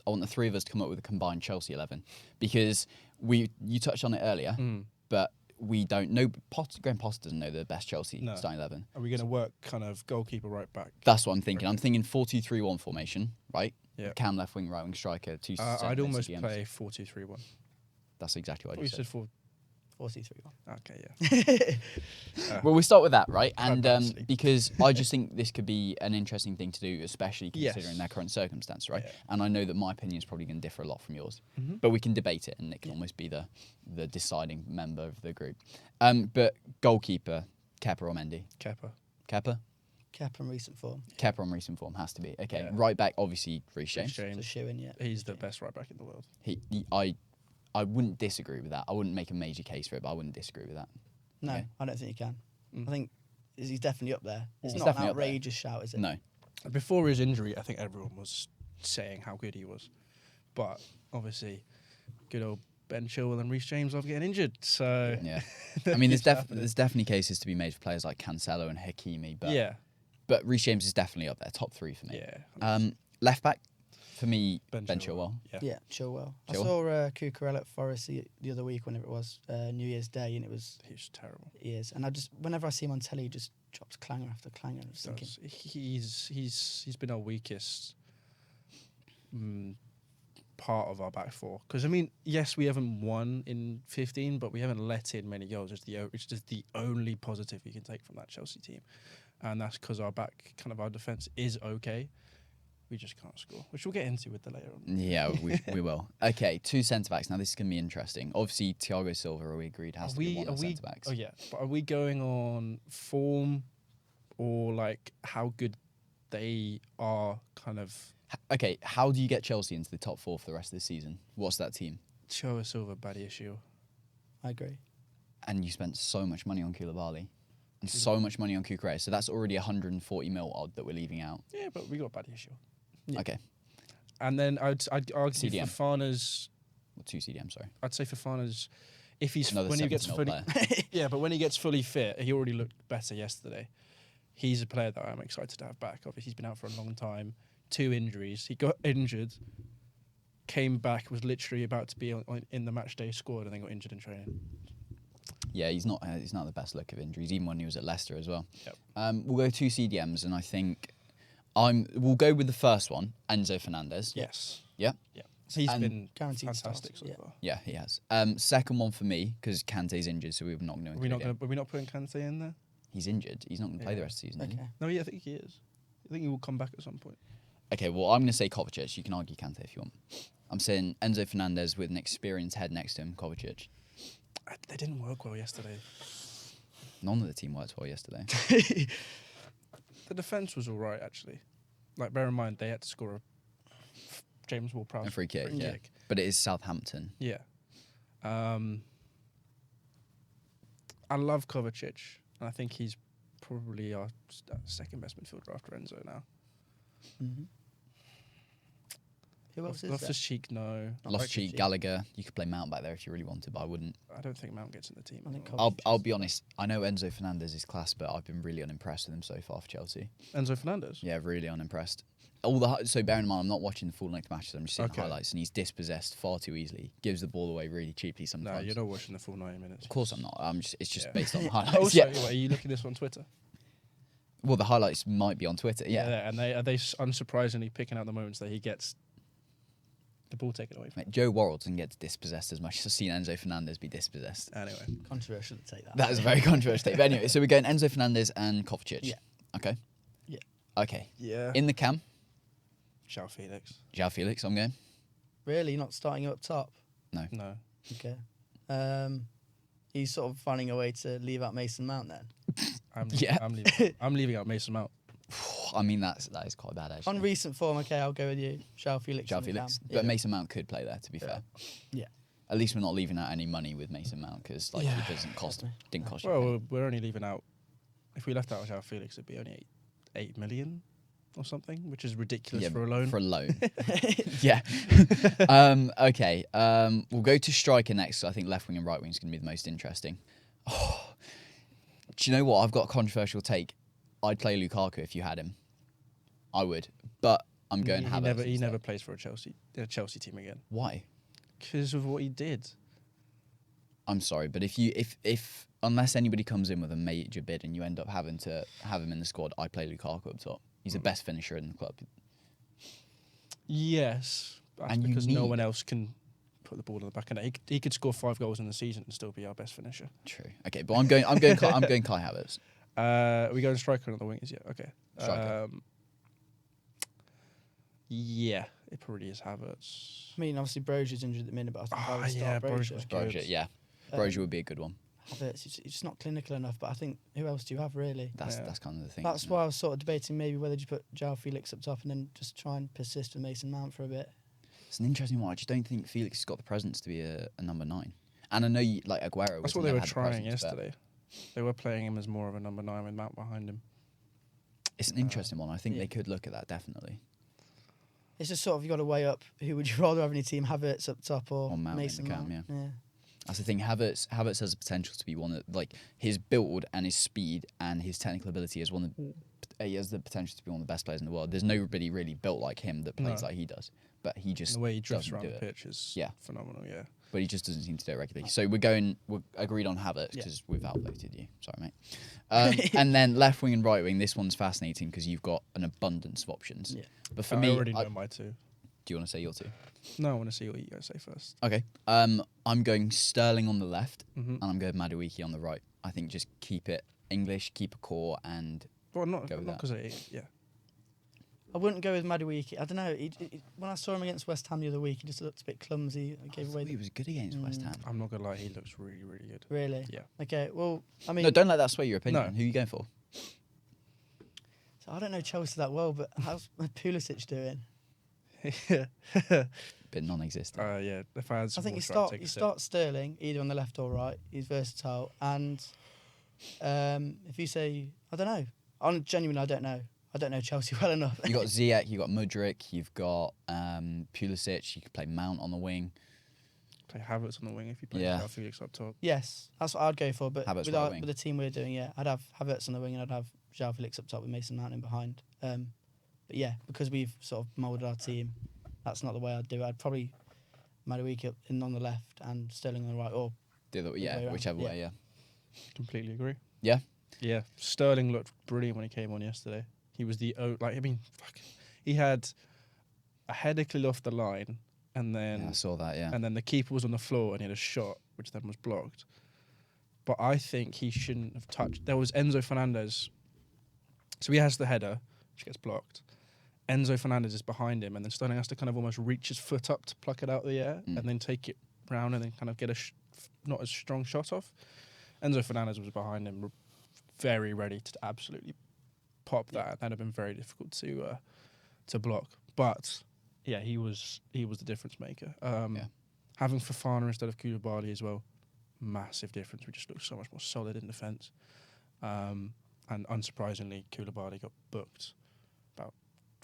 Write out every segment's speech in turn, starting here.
I want the three of us to come up with a combined Chelsea 11 because you touched on it earlier, but we don't know. Graham Potter doesn't know the best Chelsea starting 11. Are we going to work kind of goalkeeper right back? That's what I'm thinking. I'm thinking 4-2-3-1 formation, right? Yeah. Cam left wing, right wing striker. I'd almost play 4-2-3-1. That's exactly what you said. 4-2-3-1. Okay, yeah. Well, we start with that, right? And because I just think this could be an interesting thing to do, especially considering their current circumstance, right? Yeah. And I know that my opinion is probably going to differ a lot from yours, but we can debate it, and it can almost be the deciding member of the group. But goalkeeper, Kepa or Mendy? Kepa. Kepa? Kepa in recent form. Kepa on recent form has to be. Okay, right back, obviously, Reece James. It's a shoe-in, yeah. He's the best right back in the world. I wouldn't disagree with that. I wouldn't make a major case for it, but I wouldn't disagree with that. No, okay. I don't think you can. I think he's definitely up there. It's He's not an definitely outrageous shout, is it? No. Before his injury, I think everyone was saying how good he was. But obviously, good old Ben Chilwell and Reece James are getting injured. So yeah, I mean, there's definitely cases to be made for players like Cancelo and Hakimi. But Reece James is definitely up there, top three for me. Yeah. Left back for me, Ben Chilwell. Chilwell. Yeah, Chilwell. I saw Cucurella at Forest the other week, whenever it was, New Year's Day, and it was... He was terrible. He is. And whenever I see him on telly, he just drops clanger after clanger. And thinking, he's been our weakest part of our back four. Because, I mean, yes, we haven't won in 15, but we haven't let in many goals. It's just the only positive you can take from that Chelsea team. And that's because our defence is okay. We just can't score, which we'll get into with the later on. Yeah, we will. Okay, two centre-backs. Now, this is going to be interesting. Obviously, Thiago Silva, we agreed, has to be one of the centre-backs. Oh, yeah. But are we going on form or, like, how good they are kind of... Okay, how do you get Chelsea into the top four for the rest of the season? What's that team? Thiago Silva, Badiashile. I agree. And you spent so much money on Koulibaly and so much money on Cucurella, so that's already 140 mil odd that we're leaving out. Yeah, but we got Badiashile. Yeah. Okay. And then I'd argue CDM. Fofana's... Well, 2 CDM, sorry. I'd say Fofana's... If he's... Another when he gets fully... player. But when he gets fully fit, he already looked better yesterday. He's a player that I'm excited to have back. Obviously, he's been out for a long time. 2 injuries. He got injured, came back, was literally about to be in the match day squad, and then got injured in training. Yeah, he's not the best look of injuries, even when he was at Leicester as well. Yep. We'll go 2 CDMs, and I think we'll go with the first one, Enzo Fernandez. Yes. Yeah? Yeah. So he's been guaranteed fantastic so far. Yeah, he has. Second one for me, because Kante's injured, so we're not going to include him. Are we not putting Kante in there? He's injured. He's not going to play the rest of the season, is he? No, yeah, I think he is. I think he will come back at some point. Okay, well, I'm going to say Kovacic. You can argue Kante if you want. I'm saying Enzo Fernandez with an experienced head next to him, Kovacic. They didn't work well yesterday. None of the team worked well yesterday. The defence was all right, actually. Like, bear in mind, they had to score a James Ward-Prowse a free kick, yeah. But it is Southampton. Yeah. I love Kovacic. And I think he's probably our second best midfielder after Enzo now. Mm-hmm. Who else is Loftus-Cheek, no. Loftus-Cheek, Gallagher. You could play Mount back there if you really wanted, but I wouldn't. I don't think Mount gets in the team. I'll be honest. I know Enzo Fernandez is class, but I've been really unimpressed with him so far for Chelsea. Enzo Fernandez? Yeah, really unimpressed. So bearing in mind, I'm not watching the full length matches. I'm just seeing the highlights, and he's dispossessed far too easily. Gives the ball away really cheaply sometimes. No, you're not watching the full 90 minutes. Of course I'm not. It's just based on the highlights. Also, are you looking at this on Twitter? Well, the highlights might be on Twitter. Yeah. And are they unsurprisingly picking out the moments that he gets the ball taken away from him? Joe Worrell doesn't get dispossessed as much as I've seen Enzo Fernandez be dispossessed. Anyway. Controversial to take that. That is a very controversial take. But anyway, so we're going Enzo Fernandez and Kovacic. Yeah. Okay. Yeah. Okay. Yeah. In the cam. João Felix. João Felix, I'm going. Really? You're not starting him up top? No. Okay. He's sort of finding a way to leave out Mason Mount then? I'm leaving out Mason Mount. I mean, that is quite bad, actually. On recent form, okay, I'll go with you. João Felix. But Mason Mount could play there, to be fair. Yeah. At least we're not leaving out any money with Mason Mount, because he didn't cost you. Well, we're only leaving out... If we left out João Felix, it'd be only 8 million or something, which is ridiculous for a loan. For a loan. Yeah. Okay. We'll go to striker next. I think left wing and right wing is going to be the most interesting. Oh, do you know what? I've got a controversial take. I'd play Lukaku if you had him. I would. But I'm going Havertz. He never plays for a Chelsea team again. Why? Because of what he did. I'm sorry, but if unless anybody comes in with a major bid and you end up having to have him in the squad, I play Lukaku up top. He's the best finisher in the club. Yes, that's And because no one else can put the ball in the back of net. He could score 5 goals in the season and still be our best finisher. True. Okay, but I'm going Kai Havertz. Are we going striker on the wingers? Yeah. Okay. Striker. Yeah, it probably is Havertz. I mean, obviously Brozier's injured at the minute, but I think I would start Brozier. Brozier, yeah. Brozier would be a good one. Havertz, he's just not clinical enough, but I think who else do you have really? That's kind of the thing. That's why I was sort of debating maybe whether you put João Felix up top and then just try and persist with Mason Mount for a bit. It's an interesting one. I just don't think Felix has got the presence to be a number 9. And I know like Aguero. That's what they were trying yesterday. They were playing him as more of a number 9 with Mount behind him. It's an interesting one. I think they could look at that definitely. It's just sort of you got to weigh up who would you rather have in your team, Havertz up top or Mount Mason Mount. Yeah. That's the thing. Havertz has the potential to be one that, like, his build and his speed and his technical ability is he has the potential to be one of the best players in the world. There's nobody really built like him that plays like he does. But he just the way he drifts around the it. pitch is phenomenal. Yeah. But he just doesn't seem to do it regularly. So we're agreed on Havertz because we've outvoted you. Sorry, mate. And then left wing and right wing. This one's fascinating because you've got an abundance of options. Yeah. But for me, I already know my 2. Do you want to say your 2? No, I want to see what you guys say first. Okay. I'm going Sterling on the left, and I'm going Madueke on the right. I think just keep it English, keep a core, and not because I wouldn't go with Madueke. I don't know. When I saw him against West Ham the other week, he just looked a bit clumsy. He was good against West Ham. I'm not gonna lie, he looks really, really good. Really? Yeah. Okay. Well, I mean, no, don't let that sway your opinion. No. Who are you going for? So I don't know Chelsea that well, but how's Pulisic doing? Bit non-existent. Yeah. If I had some I think you start Sterling either on the left or right. He's versatile, and if you say I don't know, genuinely I don't know. I don't know Chelsea well enough. You got Ziyech, you got Mudryk, you've got Pulisic. You could play Mount on the wing. Play Havertz on the wing if you play João Felix up top. Yes, that's what I'd go for. But with the team we're doing, I'd have Havertz on the wing and I'd have João Felix up top with Mason Mount in behind. But yeah, because we've sort of moulded our team, that's not the way I'd do it. I'd probably Madueke up in on the left and Sterling on the right, or whichever way. Yeah, completely agree. Yeah, yeah. Sterling looked brilliant when he came on yesterday. He was he had a header cleared off the line, and then I saw that. Yeah, and then the keeper was on the floor and he had a shot, which then was blocked. But I think he shouldn't have touched. There was Enzo Fernandez. So he has the header, which gets blocked. Enzo Fernandez is behind him, and then Sterling has to kind of almost reach his foot up to pluck it out of the air, and then take it round and then kind of get not as strong shot off. Enzo Fernandez was behind him, very ready to absolutely pop that. That'd have been very difficult to block. But yeah, he was the difference maker. Having Fofana instead of Koulibaly as well, massive difference. We just looked so much more solid in defence. And unsurprisingly, Koulibaly got booked about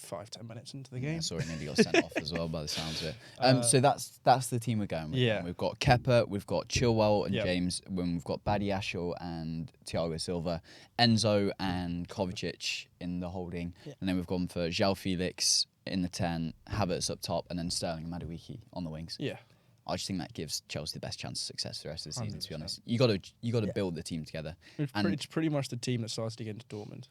5-10 minutes into the game. I saw he nearly got sent off as well by the sounds of it. So that's the team we're going with. Yeah. We've got Kepa, we've got Chilwell and James, we've got Badiashile and Thiago Silva, Enzo and Kovacic in the holding, and then we've gone for João Felix in the 10, Havertz up top, and then Sterling and Madueke on the wings. Yeah. I just think that gives Chelsea the best chance of success for the rest of the season. 100%. To be honest, you got to build the team together. It's pretty much the team that started against Dortmund.